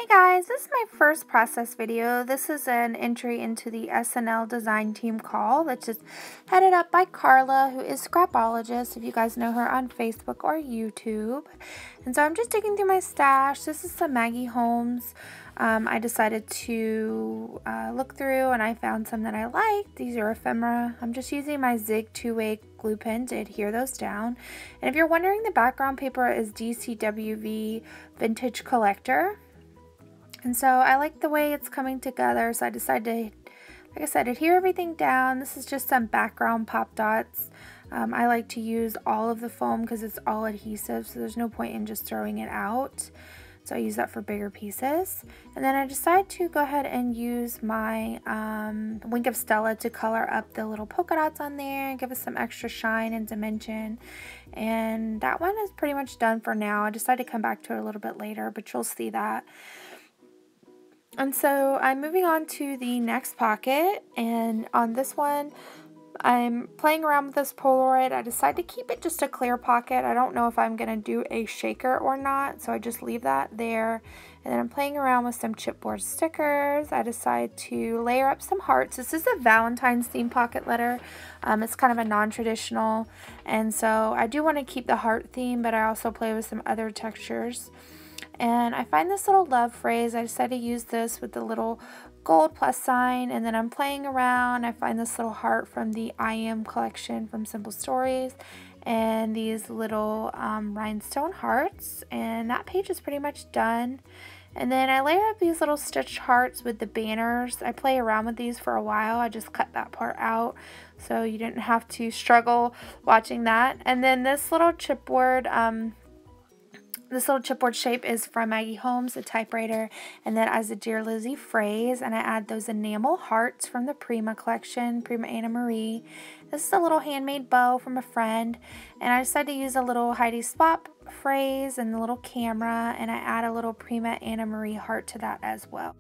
guys, this is my first process video. This is an entry into the SNL Design Team call that's just headed up by Karla, who is Scrapologist, if you guys know her on Facebook or YouTube. And so I'm just digging through my stash. This is some Maggie Holmes. I decided to look through and I found some that I liked. These are ephemera. I'm just using my Zig 2-way glue pen to adhere those down. And if you're wondering, the background paper is DCWV Vintage Collector. And so I like the way it's coming together, so I decided to, like I said, adhere everything down. This is just some background pop dots. I like to use all of the foam because it's all adhesive, so there's no point in just throwing it out. So I use that for bigger pieces. And then I decided to go ahead and use my Wink of Stella to color up the little polka dots on there and give us some extra shine and dimension. And that one is pretty much done for now. I decided to come back to it a little bit later, but you'll see that. And so I'm moving on to the next pocket, and on this one I'm playing around with this Polaroid. I decided to keep it just a clear pocket. I don't know if I'm going to do a shaker or not, so I just leave that there. And then I'm playing around with some chipboard stickers. I decided to layer up some hearts. This is a Valentine's theme pocket letter. It's kind of a non-traditional, and so I do want to keep the heart theme, but I also play with some other textures. And I find this little love phrase. I decided to use this with the little gold plus sign, and then I'm playing around. I find this little heart from the I Am collection from Simple Stories, and these little rhinestone hearts, and that page is pretty much done. And then I layer up these little stitched hearts with the banners. I play around with these for a while. I just cut that part out so you didn't have to struggle watching that. And then this little chipboard shape is from Maggie Holmes, the typewriter, and then as a Dear Lizzie phrase, and I add those enamel hearts from the Prima collection, Prima Anna Marie. This is a little handmade bow from a friend, and I decided to use a little Heidi Swap phrase and the little camera, and I add a little Prima Anna Marie heart to that as well.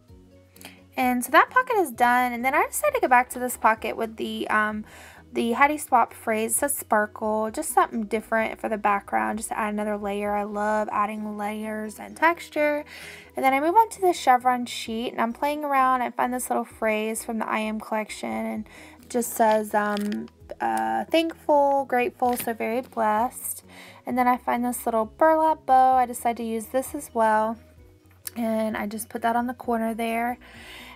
And so that pocket is done, and then I decided to go back to this pocket with the Heidi Swap phrase. It says sparkle, just something different for the background, just to add another layer. I love adding layers and texture. And then I move on to the chevron sheet, and I'm playing around. I find this little phrase from the I Am collection, and it just says thankful, grateful, so very blessed. And then I find this little burlap bow. I decided to use this as well, and I just put that on the corner there,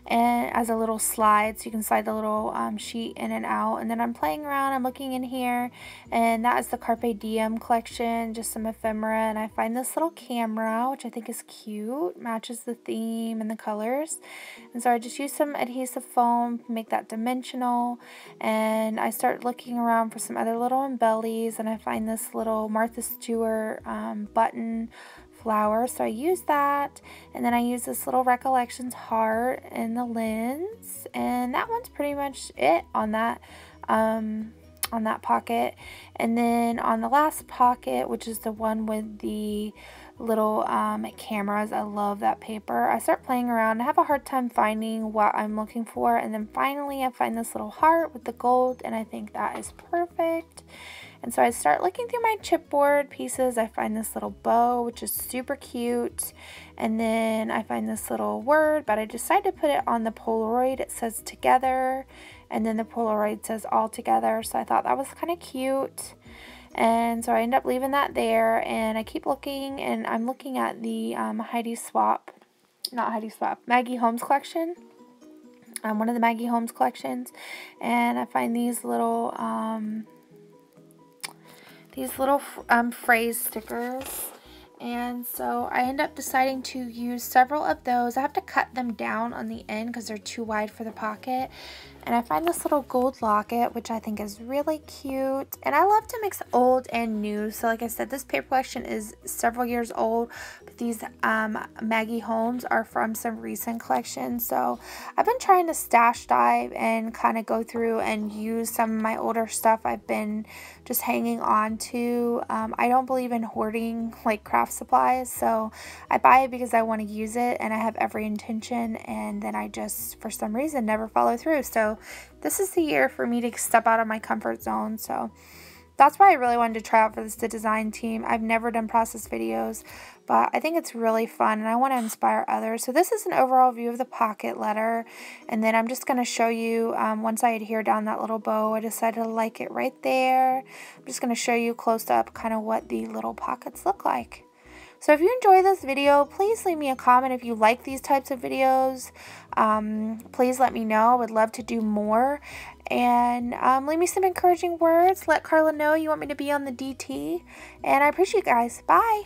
and as a little slide, so you can slide the little sheet in and out. And then I'm playing around, I'm looking in here, and that is the Carpe Diem collection, just some ephemera. And I find this little camera, which I think is cute, matches the theme and the colors. And so I just use some adhesive foam to make that dimensional, and I start looking around for some other little embellies, and I find this little Martha Stewart button flower, so I use that. And then I use this little Recollections heart in the lens, and that one's pretty much it on that pocket. And then on the last pocket, which is the one with the little cameras, I love that paper. I start playing around. I have a hard time finding what I'm looking for, and then finally I find this little heart with the gold, and I think that is perfect. And so I start looking through my chipboard pieces. I find this little bow, which is super cute. And then I find this little word, but I decided to put it on the Polaroid. It says together, and then the Polaroid says all together. So I thought that was kind of cute. And so I end up leaving that there, and I keep looking, and I'm looking at the Maggie Holmes collection. One of the Maggie Holmes collections. And I find these little phrase stickers, and so I end up deciding to use several of those. I have to cut them down on the end because they're too wide for the pocket. And I find this little gold locket, which I think is really cute. And I love to mix old and new. So like I said, this paper collection is several years old, but these Maggie Holmes are from some recent collections. So I've been trying to stash dive and kind of go through and use some of my older stuff I've been just hanging on to. I don't believe in hoarding like craft supplies, so I buy it because I want to use it, and I have every intention, and then I just for some reason never follow through. So this is the year for me to step out of my comfort zone. So that's why I really wanted to try out for the design team. I've never done process videos, but I think it's really fun and I want to inspire others. So this is an overall view of the pocket letter, and then I'm just going to show you once I adhere down that little bow. I decided to like it right there. I'm just going to show you close up kind of what the little pockets look like. So if you enjoy this video, please leave me a comment if you like these types of videos. Please let me know. I would love to do more. And leave me some encouraging words. Let Karla know you want me to be on the DT. And I appreciate you guys. Bye.